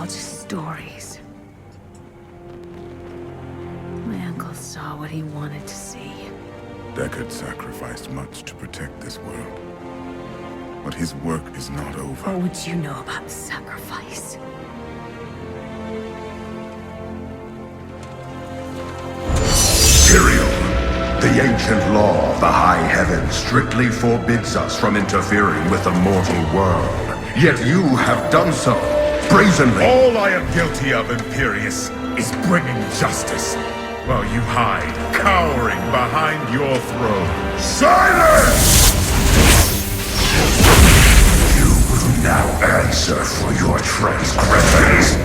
all just stories. My uncle saw what he wanted to see. Deckard sacrificed much to protect this world. But his work is not over. What would you know about sacrifice? Tyrael, the ancient law of the high heaven strictly forbids us from interfering with the mortal world. Yet you have done so, brazenly. All I am guilty of, Imperius, is bringing justice, while you hide, cowering behind your throne. Silence! You will now answer for your transgressions.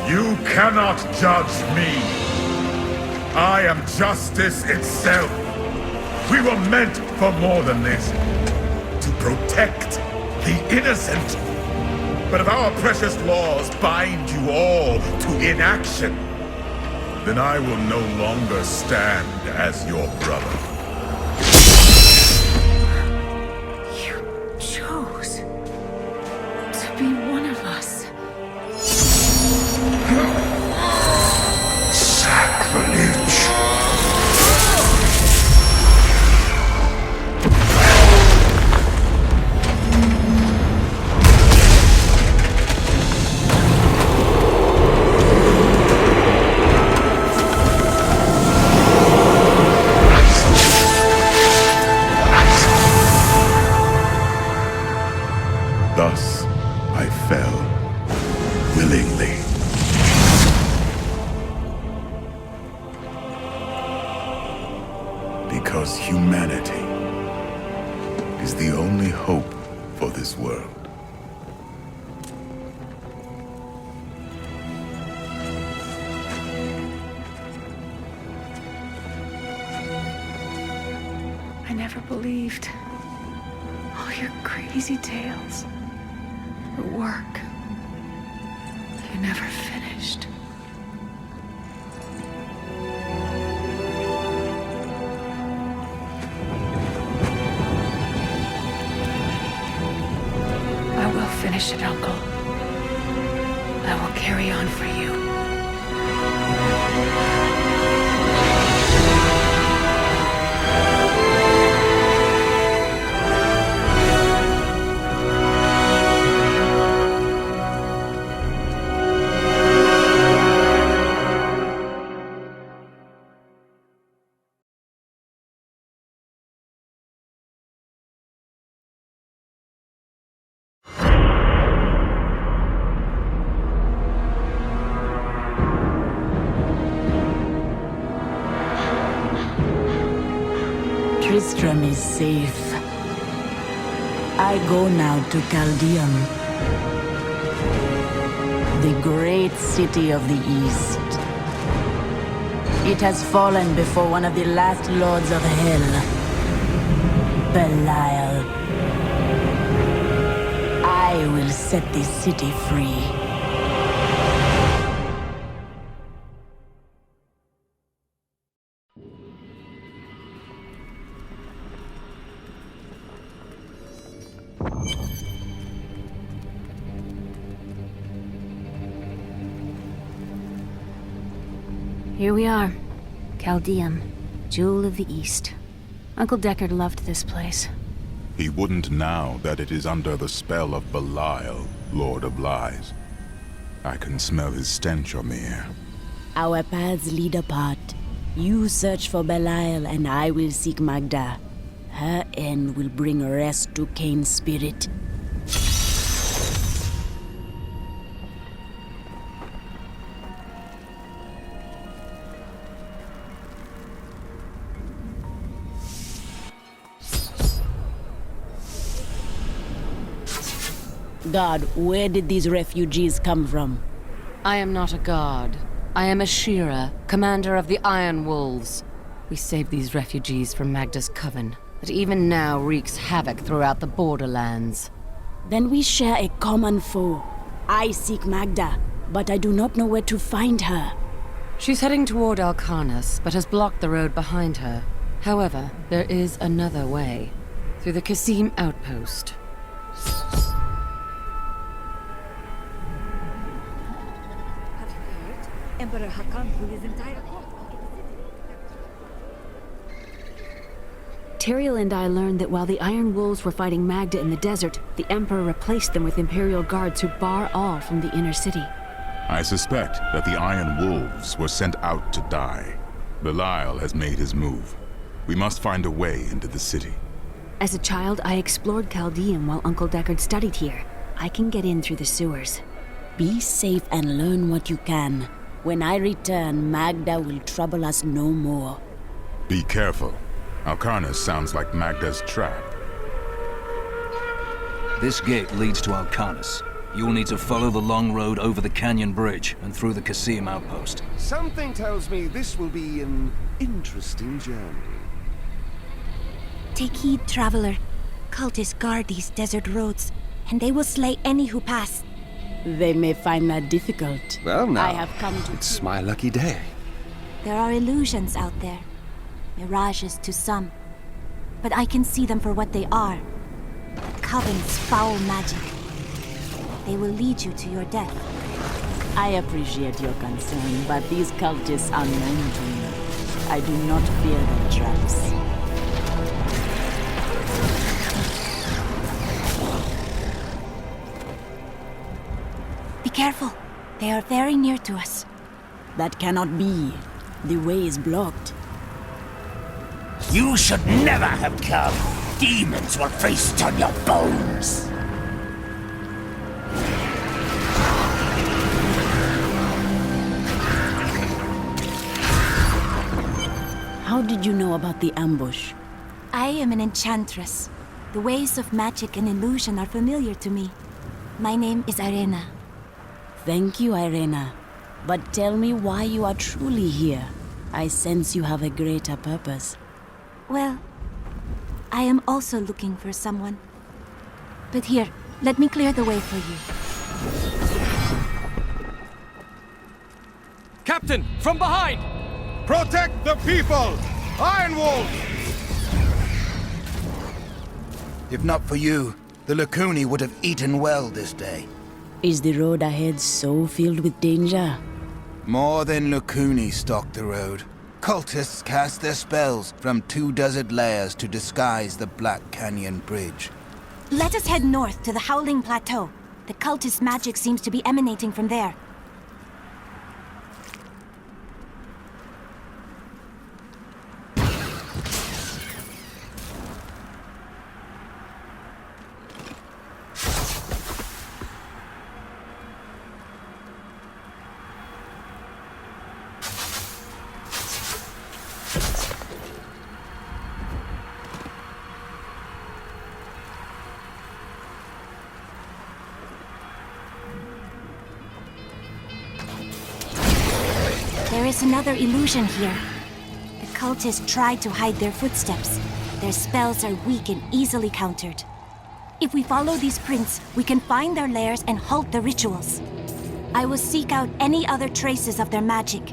You cannot judge me. I am justice itself. We were meant for more than this. To protect the innocent. But if our precious laws bind you all to inaction, then I will no longer stand as your brother. You chose to be one of us. Sacrilege. Thus, I fell willingly. Because humanity is the only hope for this world. I never believed all your crazy tales. The work you never finished. I will finish it, Uncle. I will carry on for you. Tristram is safe. I go now to Caldeum, the great city of the East. It has fallen before one of the last lords of hell, Belial. I will set the city free. Here we are. Caldeum, Jewel of the East. Uncle Deckard loved this place. He wouldn't now that it is under the spell of Belial, Lord of Lies. I can smell his stench on the air. Our paths lead apart. You search for Belial and I will seek Magda. Her end will bring rest to Cain's spirit. God, where did these refugees come from? I am not a god. I am a Shira, commander of the Iron Wolves. We saved these refugees from Magda's coven. that even now wreaks havoc throughout the borderlands. Then we share a common foe. I seek Magda, but I do not know where to find her. She's heading toward Alcanus, but has blocked the road behind her. However, there is another way. Through the Kasim outpost. Emperor Hakan threw his entire court. Tyrael and I learned that while the Iron Wolves were fighting Magda in the desert, the Emperor replaced them with Imperial guards who bar all from the inner city. I suspect that the Iron Wolves were sent out to die. Belial has made his move. We must find a way into the city. As a child, I explored Chaldeum while Uncle Deckard studied here. I can get in through the sewers. Be safe and learn what you can. When I return, Magda will trouble us no more. Be careful. Alcarnus sounds like Magda's trap. This gate leads to Alcanus. You will need to follow the long road over the canyon bridge and through the Kasim outpost. Something tells me this will be an interesting journey. Take heed, traveler. Cultists guard these desert roads, and they will slay any who pass. They may find that difficult. Well, now, I have come to... it's my lucky day. There are illusions out there. Mirages to some. But I can see them for what they are. The Coven's foul magic. They will lead you to your death. I appreciate your concern, but these cultists are known to me. I do not fear their traps. Be careful. They are very near to us. That cannot be. The way is blocked. You should never have come. Demons will feast on your bones. How did you know about the ambush? I am an enchantress. The ways of magic and illusion are familiar to me. My name is Irena. Thank you, Irena. But tell me why you are truly here. I sense you have a greater purpose. Well, I am also looking for someone. But here, let me clear the way for you. Captain, from behind! Protect the people! Iron Wolf! If not for you, the Lacuni would have eaten well this day. Is the road ahead so filled with danger? More than Lacuni stalk the road. Cultists cast their spells from 2 desert layers to disguise the Black Canyon Bridge. Let us head north to the Howling Plateau. The cultist magic seems to be emanating from there. There is another illusion here. The cultists tried to hide their footsteps. Their spells are weak and easily countered. If we follow these prints, we can find their lairs and halt the rituals. I will seek out any other traces of their magic.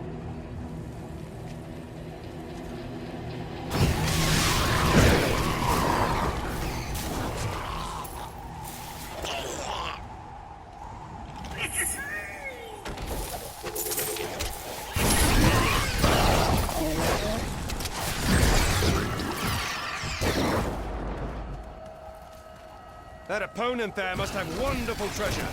That opponent there must have wonderful treasure.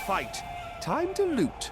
fight. Time to loot.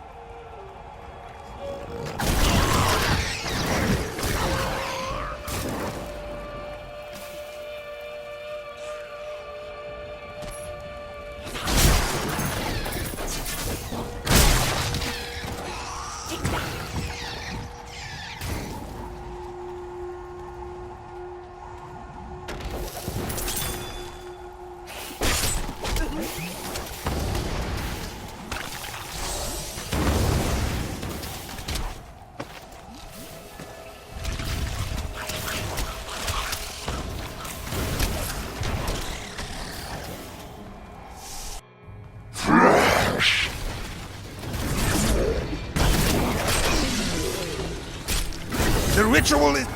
The ritual is...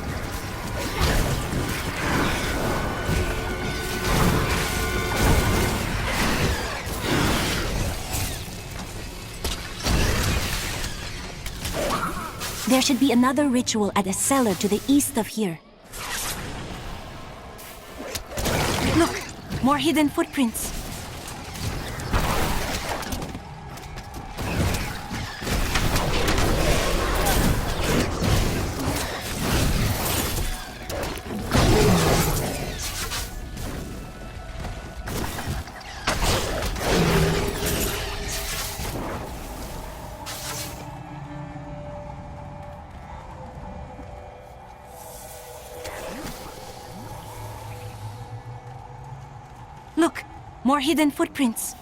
There should be another ritual at a cellar to the east of here. Look! More hidden footprints. Look! More hidden footprints.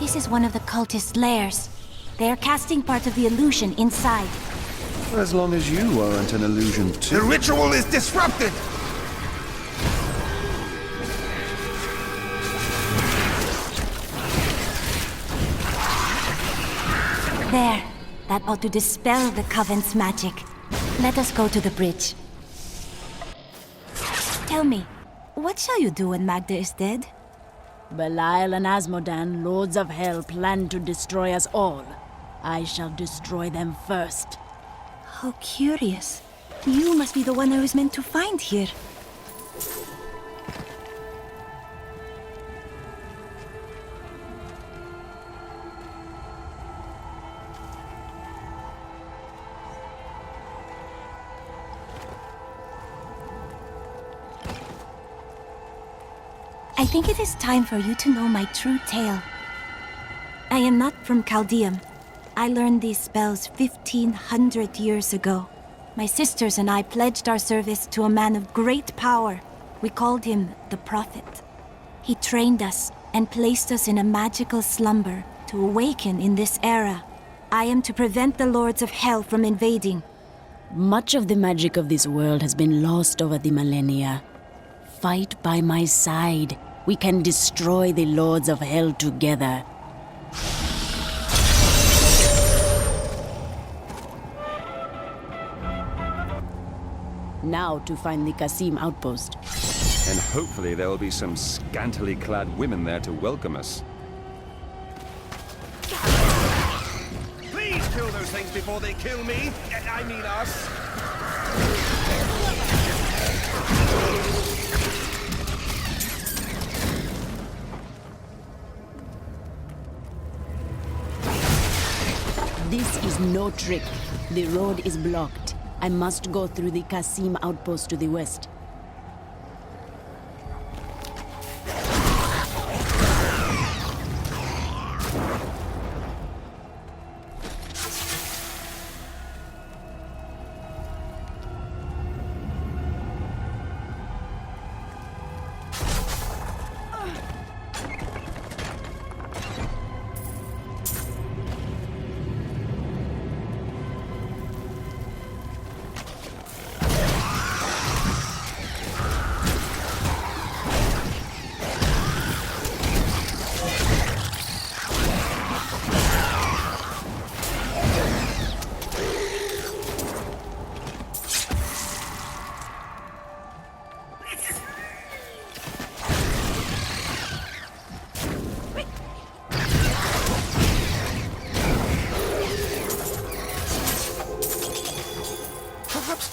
This is one of the cultists' lairs. They are casting part of the illusion inside. As long as you aren't an illusion too. The ritual is disrupted! There. That ought to dispel the Coven's magic. Let us go to the bridge. Tell me, what shall you do when Magda is dead? Belial and Asmodan, lords of hell, plan to destroy us all. I shall destroy them first. How curious. You must be the one I was meant to find here. I think it is time for you to know my true tale. I am not from Chaldeum. I learned these spells 1,500 years ago. My sisters and I pledged our service to a man of great power. We called him the Prophet. He trained us and placed us in a magical slumber to awaken in this era. I am to prevent the lords of hell from invading. Much of the magic of this world has been lost over the millennia. Fight by my side. We can destroy the lords of hell together. Now to find the Qasim outpost. And hopefully there will be some scantily clad women there to welcome us. Please kill those things before they kill me. I mean us. This is no trick. The road is blocked. I must go through the Qasim outpost to the west.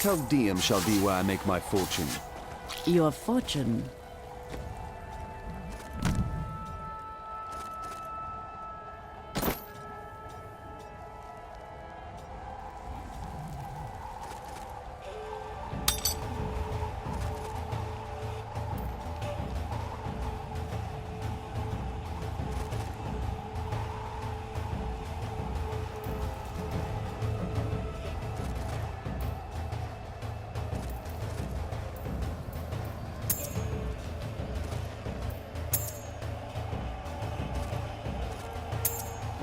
Chaldeum shall be where I make my fortune. Your fortune?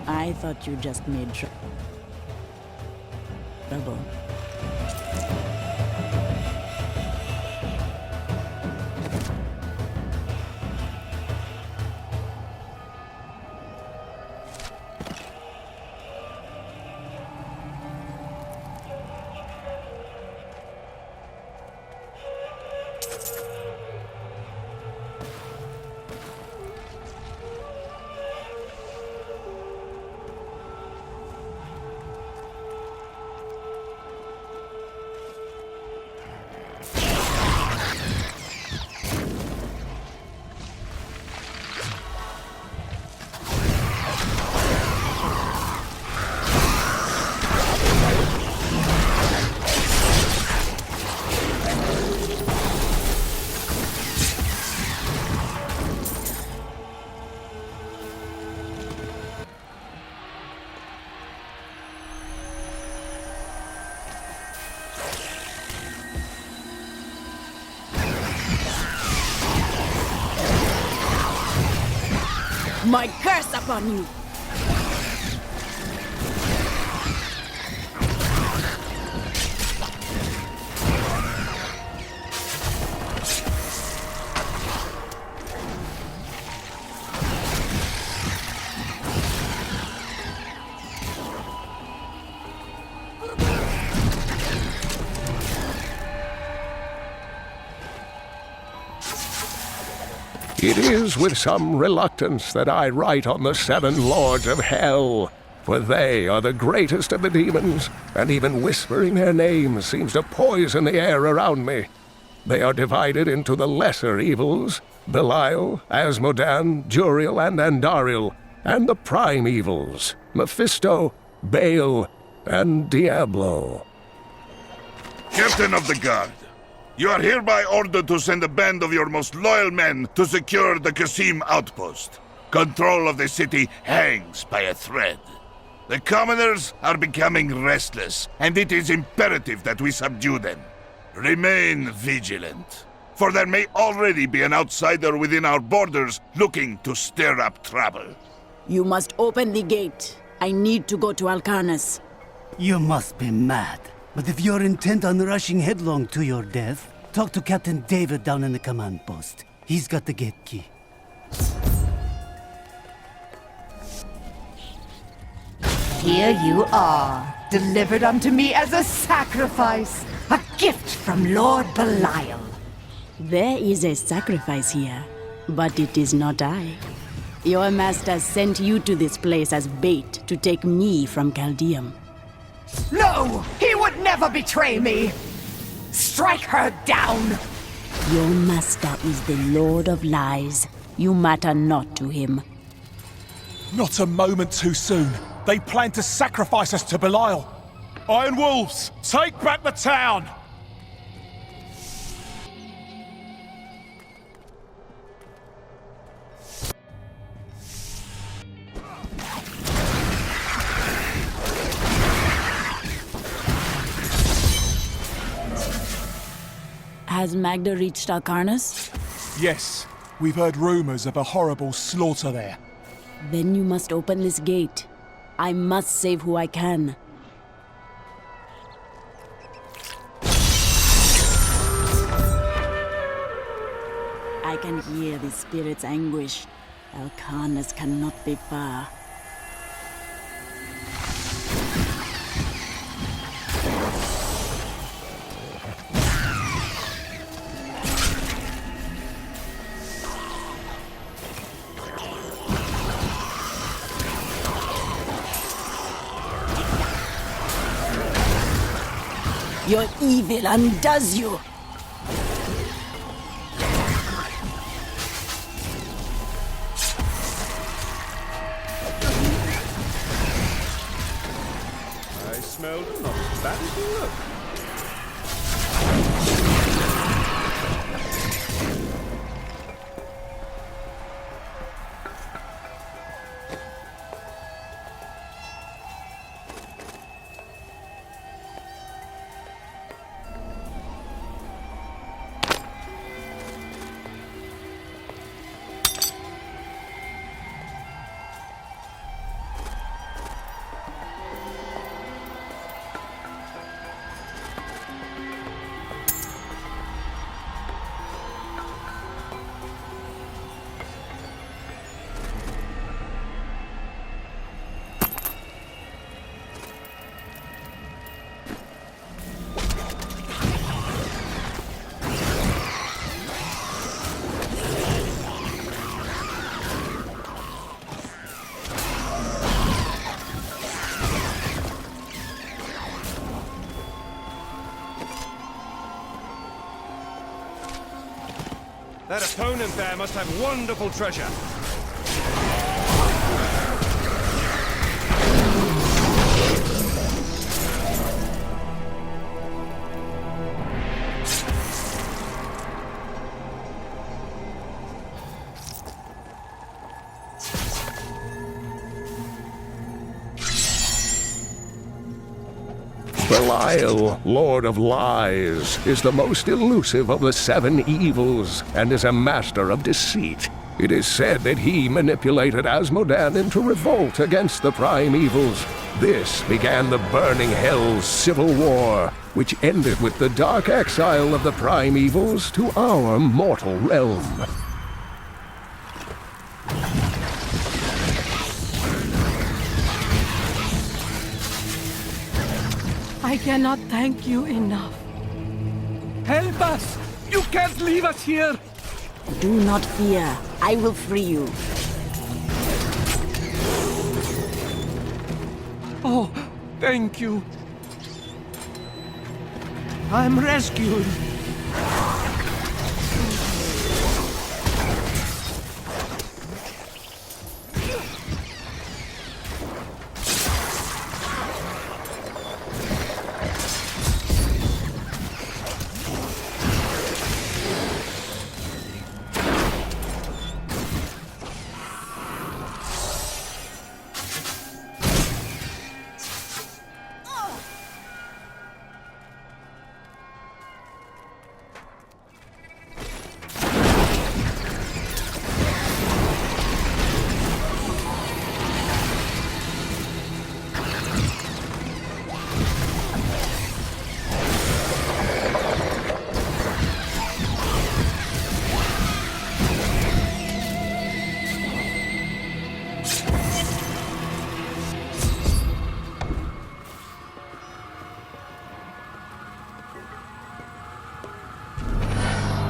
I thought you just made trouble. My curse upon you! It is with some reluctance that I write on the 7 lords of hell, for they are the greatest of the demons, and even whispering their names seems to poison the air around me. They are divided into the lesser evils, Belial, Asmodan, Juriel, and Andariel, and the prime evils, Mephisto, Baal, and Diablo. Captain of the Guard, you are hereby ordered to send a band of your most loyal men to secure the Qasim outpost. Control of the city hangs by a thread. The commoners are becoming restless, and it is imperative that we subdue them. Remain vigilant, for there may already be an outsider within our borders looking to stir up trouble. You must open the gate. I need to go to Alcarnus. You must be mad. But if you're intent on rushing headlong to your death, talk to Captain David down in the command post. He's got the gate key. Here you are, delivered unto me as a sacrifice, a gift from Lord Belial. There is a sacrifice here, but it is not I. Your master sent you to this place as bait to take me from Chaldeum. No! He would never betray me! Strike her down! Your master is the Lord of Lies. You matter not to him. Not a moment too soon. They plan to sacrifice us to Belial. Iron Wolves, take back the town! Has Magda reached Alcarnus? Yes, we've heard rumors of a horrible slaughter there. Then you must open this gate. I must save who I can. I can hear the spirit's anguish. Alcarnus cannot be far. Your evil undoes you. I smelled not as bad as you look. That opponent there must have wonderful treasure. Belial, Lord of Lies, is the most elusive of the seven evils and is a master of deceit. It is said that he manipulated Asmodan into revolt against the prime evils. This began the Burning Hell's civil war, which ended with the dark exile of the prime evils to our mortal realm. I cannot thank you enough. Help us! You can't leave us here! Do not fear. I will free you. Oh, thank you. I'm rescued.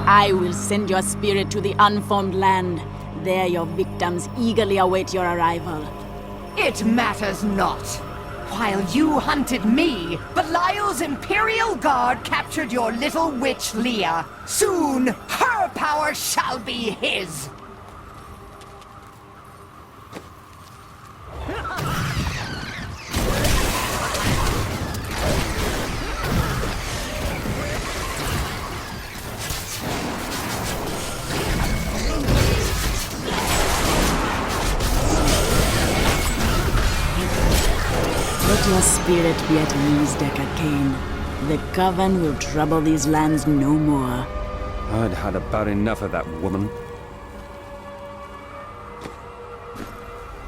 I will send your spirit to the unformed land. There your victims eagerly await your arrival. It matters not. While you hunted me, Belial's Imperial Guard captured your little witch Leah. Soon, her power shall be his! Let your spirit be at ease, Deckard Cain. The Coven will trouble these lands no more. I'd had about enough of that woman.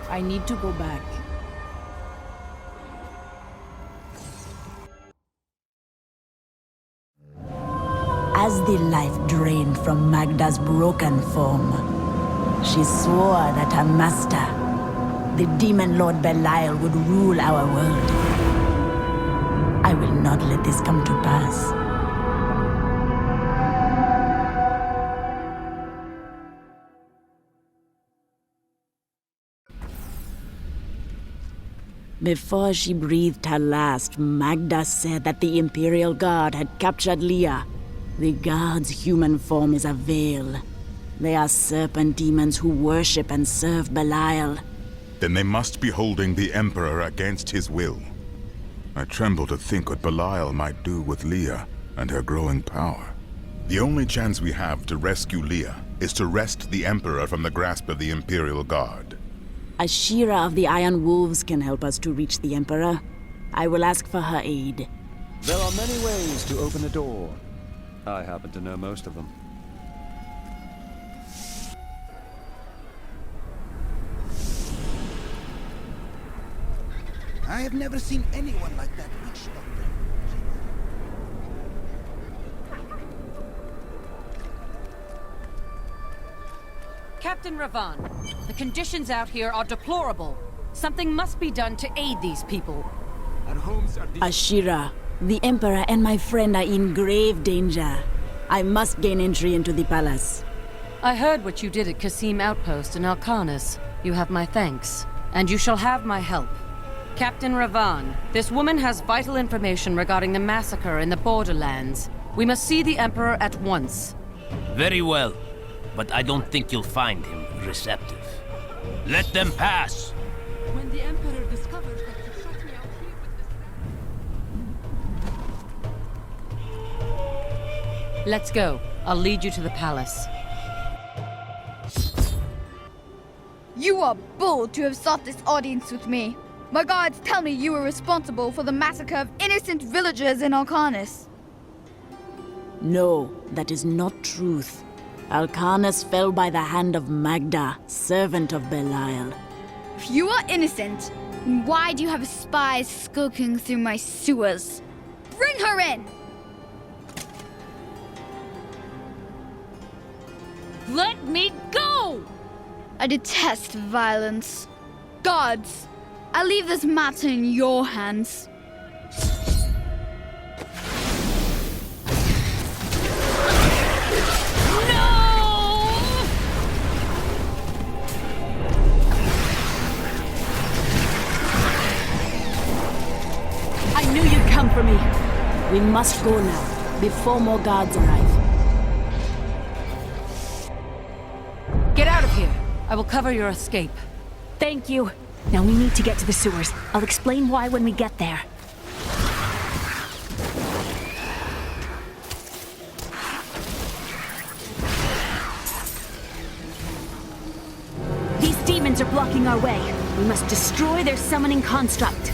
I need to go back. As the life drained from Magda's broken form, she swore that her master, the Demon Lord Belial, would rule our world. I will not let this come to pass. Before she breathed her last, Magda said that the Imperial Guard had captured Leah. The Guard's human form is a veil. They are serpent demons who worship and serve Belial. Then they must be holding the Emperor against his will. I tremble to think what Belial might do with Leah and her growing power. The only chance we have to rescue Leah is to wrest the Emperor from the grasp of the Imperial Guard. Ashira of the Iron Wolves can help us to reach the Emperor. I will ask for her aid. There are many ways to open a door. I happen to know most of them. I have never seen anyone like that witch doctor. Captain Ravan, the conditions out here are deplorable. Something must be done to aid these people. Our homes are Ashira, the Emperor and my friend are in grave danger. I must gain entry into the palace. I heard what you did at Kasim Outpost in Alcanis. You have my thanks, and you shall have my help. Captain Ravan, this woman has vital information regarding the massacre in the borderlands. We must see the Emperor at once. Very well, but I don't think you'll find him receptive. Let them pass! When the Emperor discovers that you shut me out here with this... Let's go. I'll lead you to the palace. You are bold to have sought this audience with me. My guards tell me you were responsible for the massacre of innocent villagers in Alcanis. No, that is not truth. Alcanis fell by the hand of Magda, servant of Belial. If you are innocent, then why do you have spies skulking through my sewers? Bring her in! Let me go! I detest violence. Guards, I leave this matter in your hands. I knew you'd come for me. We must go now, before more guards arrive. Get out of here. I will cover your escape. Thank you. Now we need to get to the sewers. I'll explain why when we get there. These demons are blocking our way. We must destroy their summoning construct.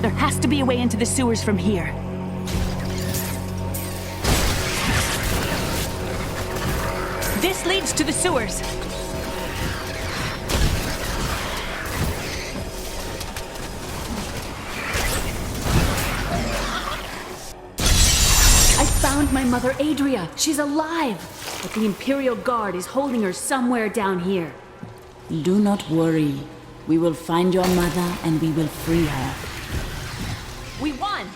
There has to be a way into the sewers from here. This leads to the sewers. I found my mother Adria. She's alive. But the Imperial Guard is holding her somewhere down here. Do not worry. We will find your mother and we will free her. We won!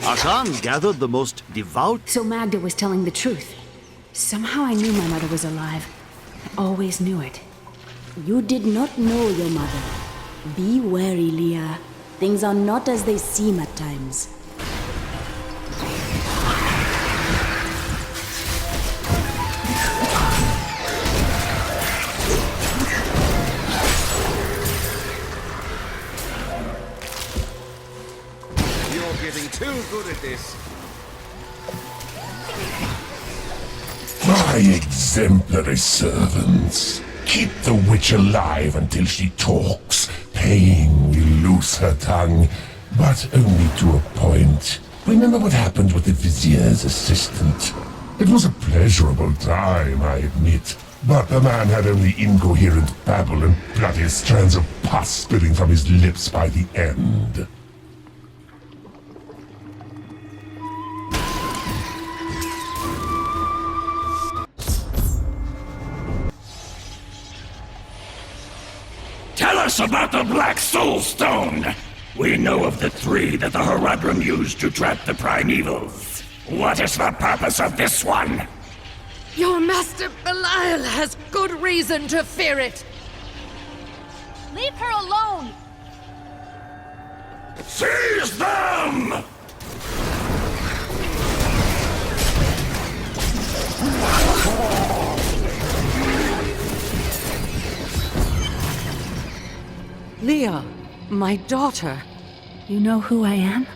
Hassan gathered the most devout... So Magda was telling the truth. Somehow I knew my mother was alive. I always knew it. You did not know your mother. Be wary, Leah. Things are not as they seem at times. getting too good at this. My exemplary servants. Keep the witch alive until she talks. Pain will loose her tongue, but only to a point. Remember what happened with the Vizier's assistant? It was a pleasurable time, I admit. But the man had only incoherent babble and bloody strands of pus spilling from his lips by the end. us about the Black Soul Stone? We know of the 3 that the Horadrim used to trap the Primevals. What is the purpose of this one? Your master Belial has good reason to fear it. Leave her alone! Seize them! Leah, my daughter. You know who I am?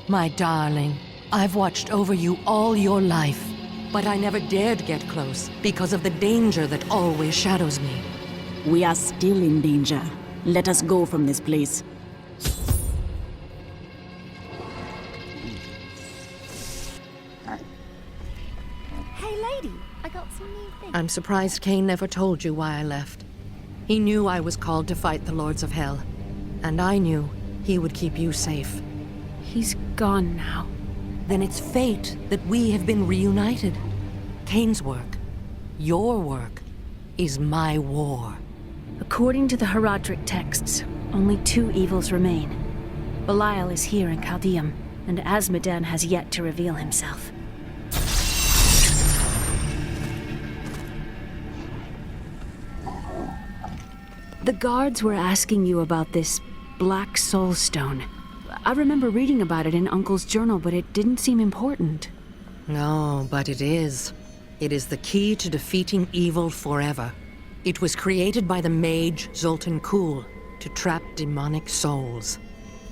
My darling, I've watched over you all your life, but I never dared get close because of the danger that always shadows me. We are still in danger. Let us go from this place. Hey, lady, I got some new things. I'm surprised Cain never told you why I left. He knew I was called to fight the Lords of Hell, and I knew he would keep you safe. He's gone now. Then it's fate that we have been reunited. Cain's work, your work, is my war. According to the Horadric texts, only 2 evils remain. Belial is here in Chaldeum, and Azmodan has yet to reveal himself. The guards were asking you about this Black Soul Stone. I remember reading about it in Uncle's journal, but it didn't seem important. No, but it is. It is the key to defeating evil forever. It was created by the mage Zoltan Kuhl to trap demonic souls.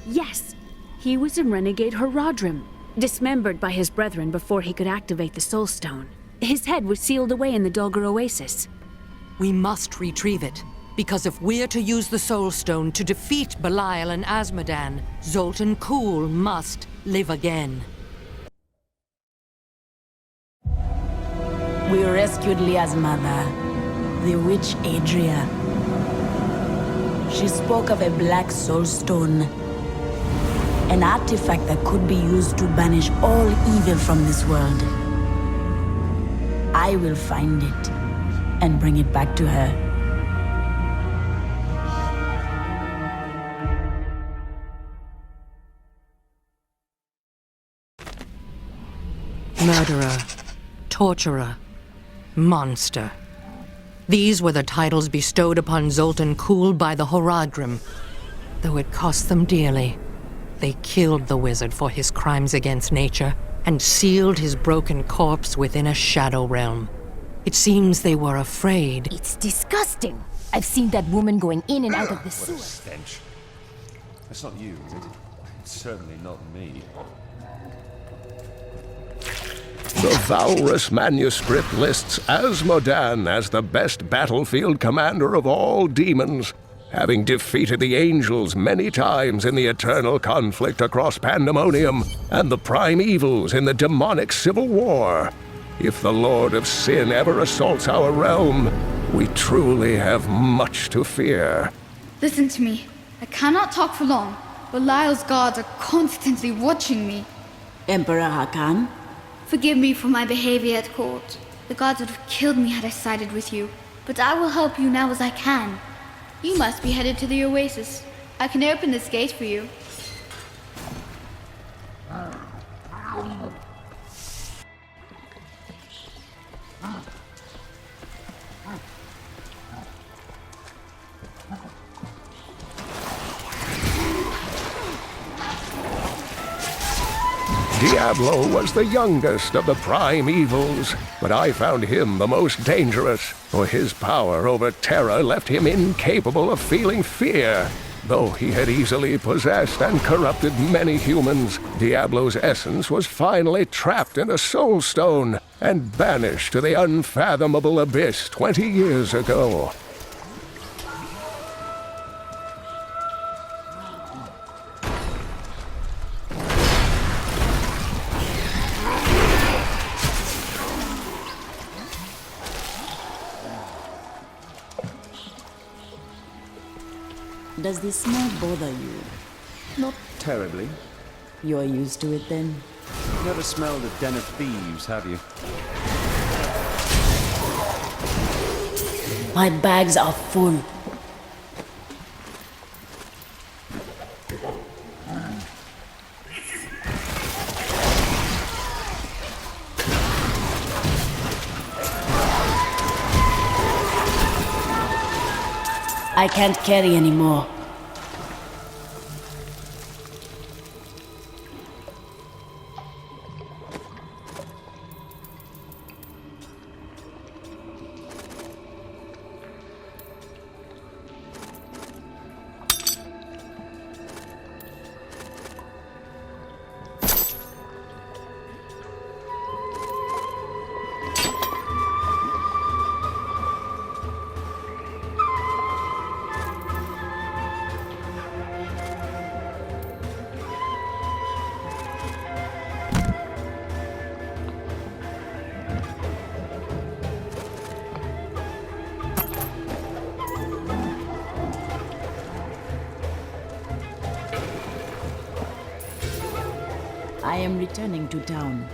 Yes! He was a renegade Horadrim, dismembered by his brethren before he could activate the Soul Stone. His head was sealed away in the Dulgar Oasis. We must retrieve it, because if we're to use the Soul Stone to defeat Belial and Azmodan, Zoltan Kuhl must live again. We rescued Leah's mother, the witch Adria. She spoke of a black soul stone, an artifact that could be used to banish all evil from this world. I will find it and bring it back to her. Murderer, torturer, monster. These were the titles bestowed upon Zoltan Kuhl by the Horadrim. Though it cost them dearly, they killed the wizard for his crimes against nature and sealed his broken corpse within a shadow realm. It seems they were afraid. It's disgusting. I've seen that woman going in and out of the What sewer. a stench. That's not you, is it? It's certainly not me. The Valrus manuscript lists Azmodan as the best battlefield commander of all demons, having defeated the angels many times in the eternal conflict across Pandemonium and the primevals in the demonic civil war. If the Lord of Sin ever assaults our realm, we truly have much to fear. Listen to me. I cannot talk for long. Belial's guards are constantly watching me. Emperor Hakan? Forgive me for my behavior at court. The gods would have killed me had I sided with you. But I will help you now as I can. You must be headed to the Oasis. I can open this gate for you. Diablo was the youngest of the primevals, but I found him the most dangerous, for his power over Terra left him incapable of feeling fear. Though he had easily possessed and corrupted many humans, Diablo's essence was finally trapped in a soul stone and banished to the unfathomable abyss 20 years ago. Does this smell bother you? Not terribly. You're used to it then? Never smelled a den of thieves, have you? My bags are full. I can't carry anymore. I am returning to town.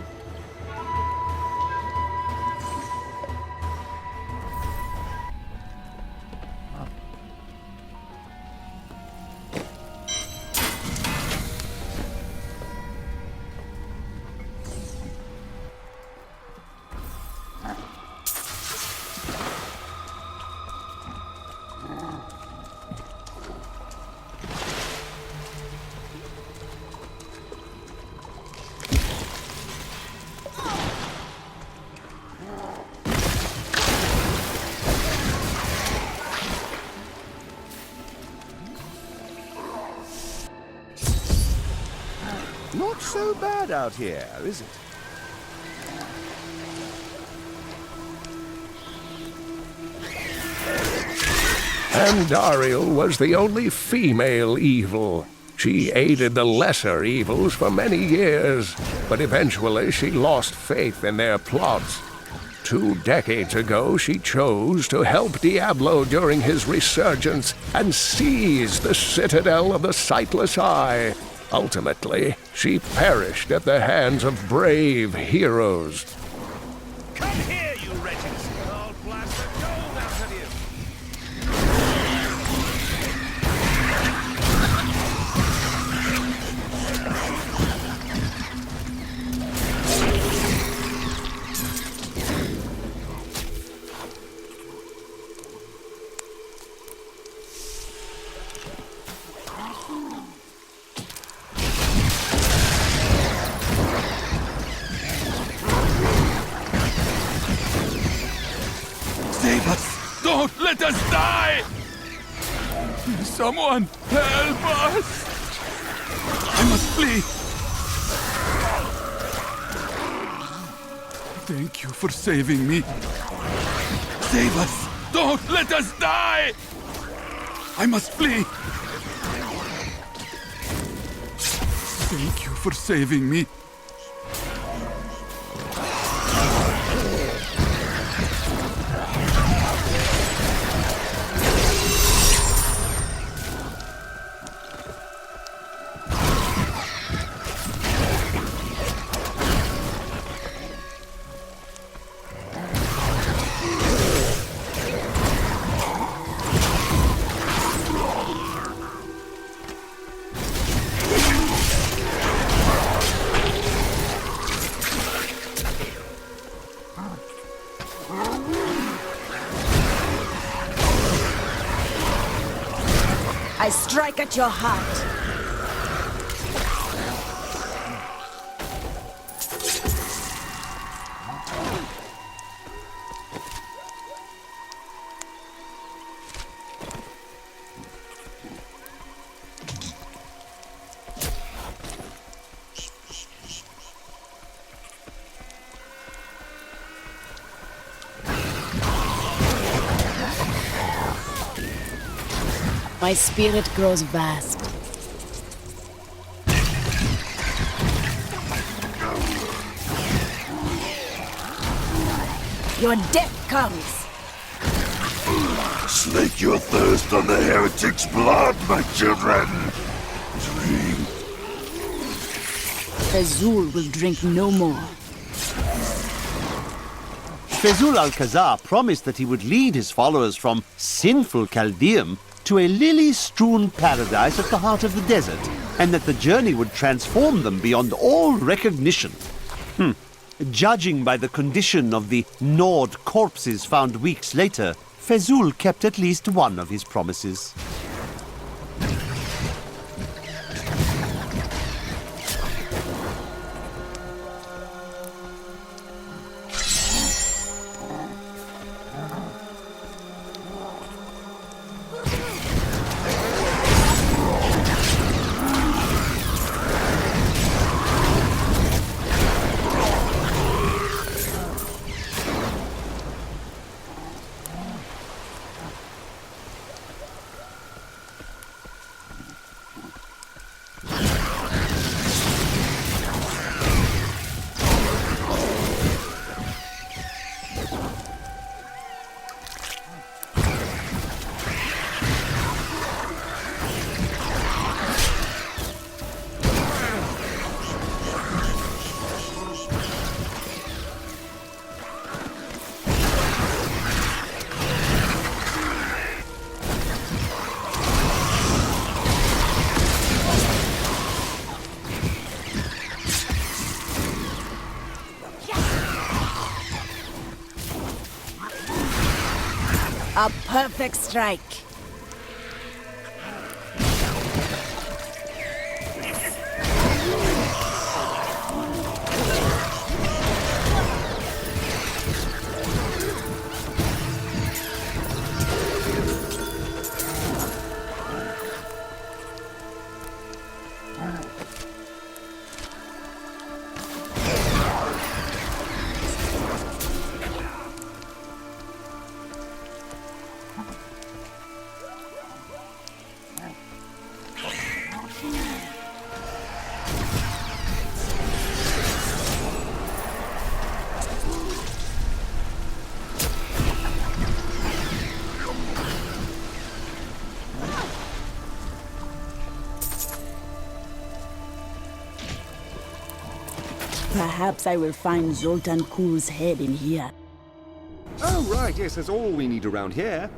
Not so bad out here, is it? And Dariel was the only female evil. She aided the lesser evils for many years, but eventually she lost faith in their plots. 2 decades ago, she chose to help Diablo during his resurgence and seize the citadel of the Sightless Eye. Ultimately, she perished at the hands of brave heroes. Come here, you wretches! I'll blast the gold out of you! Save us! Don't let us die! Someone help us! I must flee! Thank you for saving me. Save us! Don't let us die! I must flee! Thank you for saving me. I strike at your heart. My spirit grows vast. Your death comes. Slake your thirst on the heretic's blood, my children. Drink. Fezul will drink no more. Fezul Alcazar promised that he would lead his followers from sinful Chaldeum to a lily-strewn paradise at the heart of the desert, and that the journey would transform them beyond all recognition. Judging by the condition of the gnawed corpses found weeks later, Fezul kept at least one of his promises. A perfect strike. Perhaps I will find Zoltan Kul's head in here. Oh, right, yes, that's all we need around here.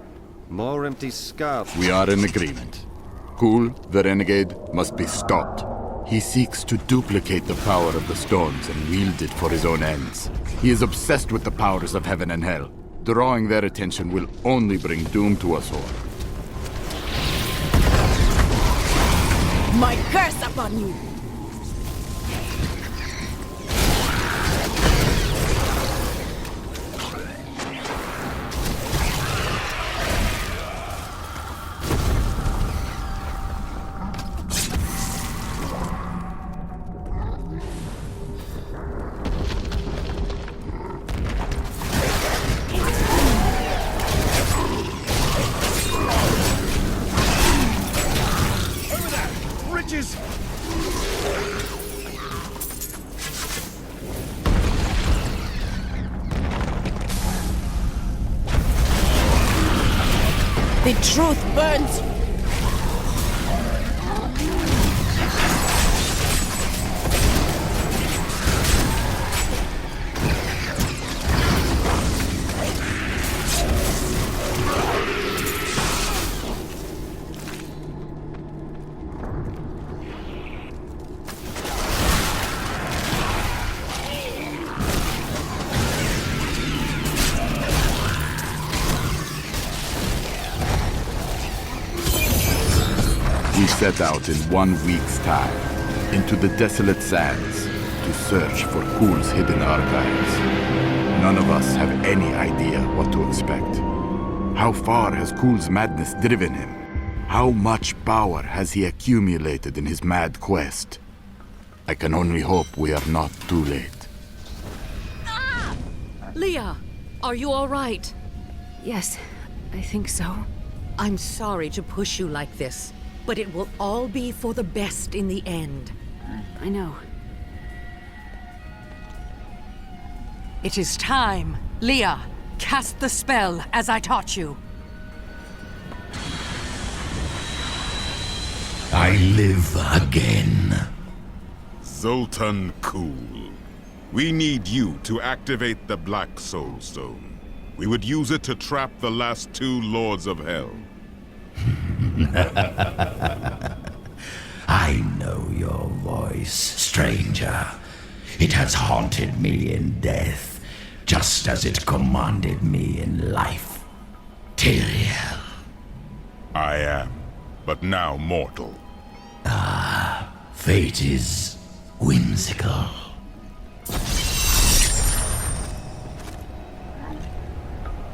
More empty skulls. We are in agreement. Kul, the renegade, must be stopped. He seeks to duplicate the power of the stones and wield it for his own ends. He is obsessed with the powers of heaven and hell. Drawing their attention will only bring doom to us all. My curse upon you! The truth burns. We set out in 1 week's time into the desolate sands to search for Kul's hidden archives. None of us have any idea what to expect. How far has Kul's madness driven him? How much power has he accumulated in his mad quest? I can only hope we are not too late. Leah, are you all right? Yes, I think so. I'm sorry to push you like this, but it will all be for the best in the end. I know. It is time. Leah, cast the spell as I taught you. I live again. Zoltan Kul. We need you to activate the Black Soul Stone. We would use it to trap the last 2 Lords of Hell. I know your voice, stranger. It has haunted me in death, just as it commanded me in life. material. I am, but now mortal. Fate is whimsical.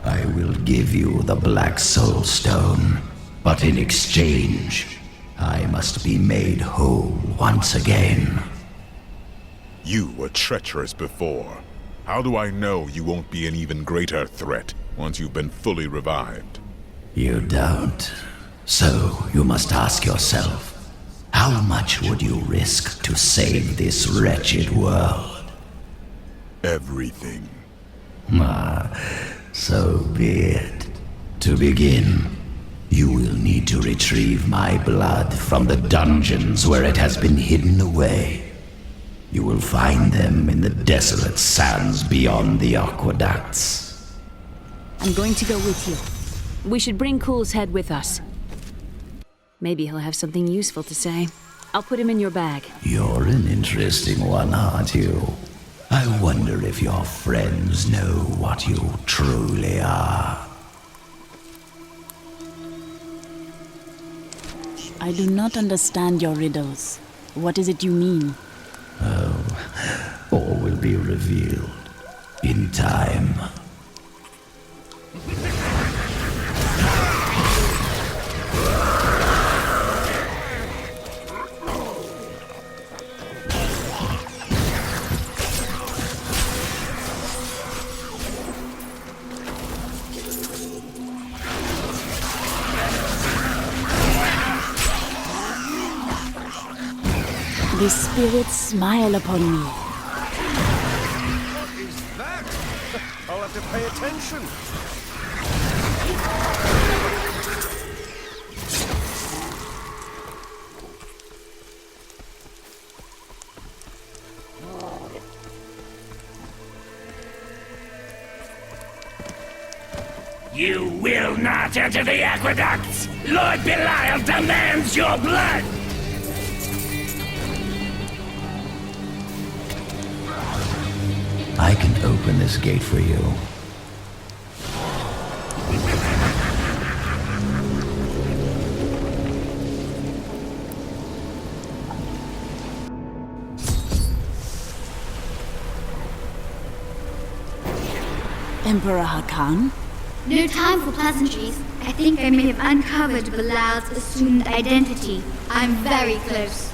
I will give you the Black Soul Stone, but in exchange, I must be made whole once again. You were treacherous before. How do I know you won't be an even greater threat once you've been fully revived? You don't. So you must ask yourself, how much would you risk to save this wretched world? Everything. So be it. To begin, you will need to retrieve my blood from the dungeons where it has been hidden away. You will find them in the desolate sands beyond the aqueducts. I'm going to go with you. We should bring Cool's head with us. Maybe he'll have something useful to say. I'll put him in your bag. You're an interesting one, aren't you? I wonder if your friends know what you truly are. I do not understand your riddles. What is it you mean? Oh, all will be revealed in time. The spirits smile upon me. What is that? I'll have to pay attention. You will not enter the aqueducts! Lord Belial demands your blood! I can open this gate for you. Emperor Hakan? No time for pleasantries. I think I may have uncovered Belial's assumed identity. I'm very close.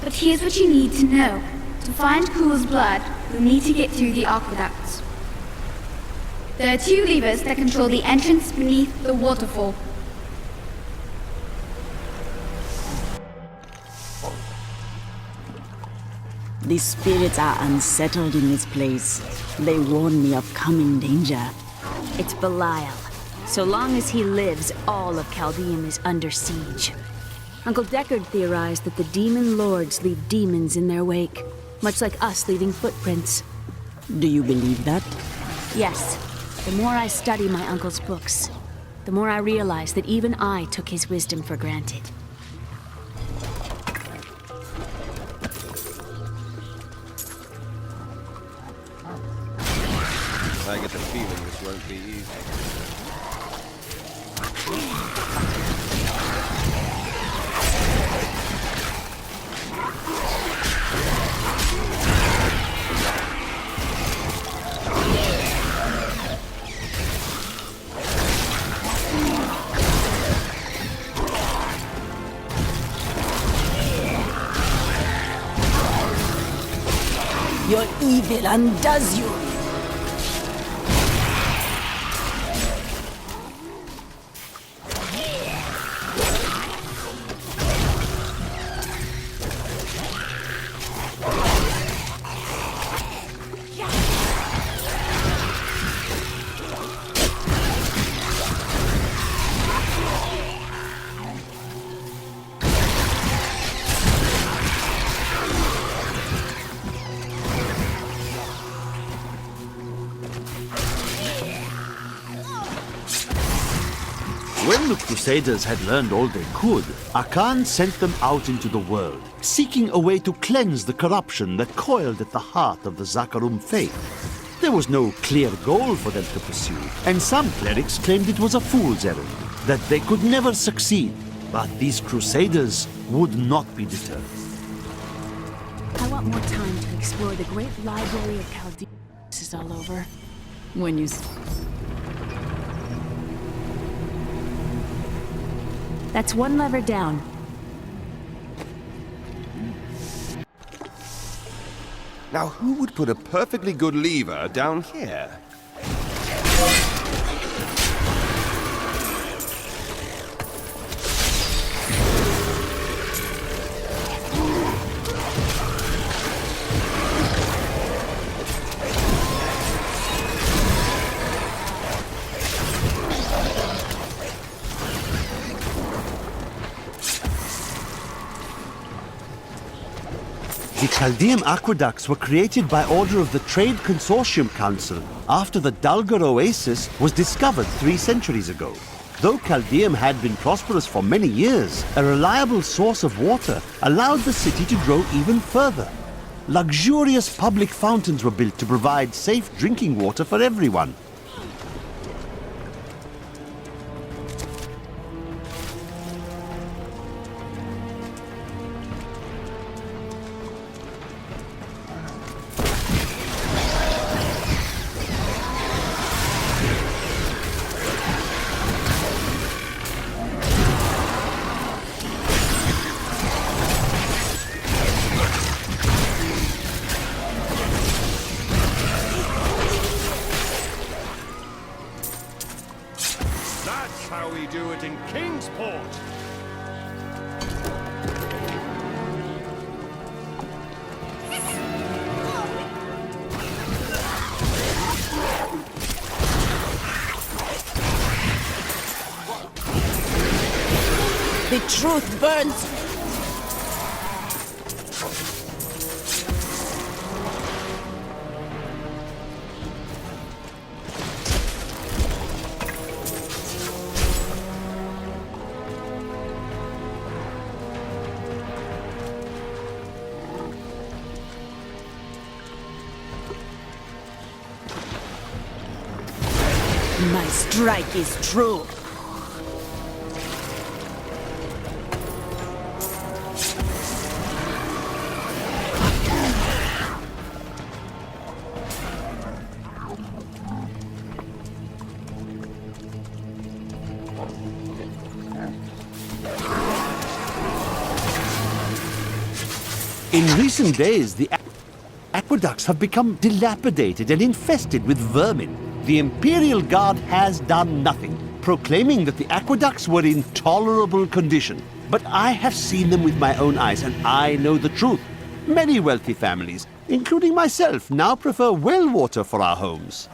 But here's what you need to know. To find Cool's blood, you'll need to get through the aqueducts. There are 2 levers that control the entrance beneath the waterfall. The spirits are unsettled in this place. They warn me of coming danger. It's Belial. So long as he lives, all of Chaldeum is under siege. Uncle Deckard theorized that the demon lords leave demons in their wake, much like us leaving footprints. Do you believe that? Yes. The more I study my uncle's books, the more I realize that even I took his wisdom for granted. I get the feeling this won't be easy. Your evil undoes you. When the Crusaders had learned all they could, Hakan sent them out into the world, seeking a way to cleanse the corruption that coiled at the heart of the Zakarum faith. There was no clear goal for them to pursue, and some clerics claimed it was a fool's errand, that they could never succeed. But these crusaders would not be deterred. I want more time to explore the great library of Chaldea. This is all over. When you... That's one lever down. Now, who would put a perfectly good lever down here? The Chaldean aqueducts were created by order of the Trade Consortium Council after the Dulgar Oasis was discovered 3 centuries ago. Though Chaldeum had been prosperous for many years, a reliable source of water allowed the city to grow even further. Luxurious public fountains were built to provide safe drinking water for everyone. That's how we do it in Kingsport! The truth burns. My strike is true. In recent days, the aqueducts have become dilapidated and infested with vermin. The Imperial Guard has done nothing, proclaiming that the aqueducts were in tolerable condition. But I have seen them with my own eyes, and I know the truth. Many wealthy families, including myself, now prefer well water for our homes.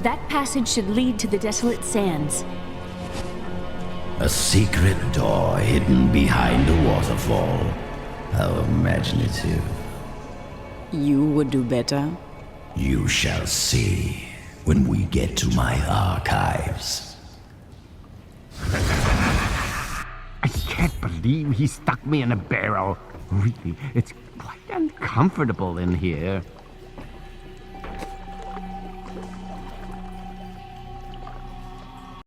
That passage should lead to the Desolate Sands. A secret door hidden behind a waterfall. How imaginative. You would do better. You shall see when we get to my archives. I can't believe he stuck me in a barrel. Really, it's quite uncomfortable in here.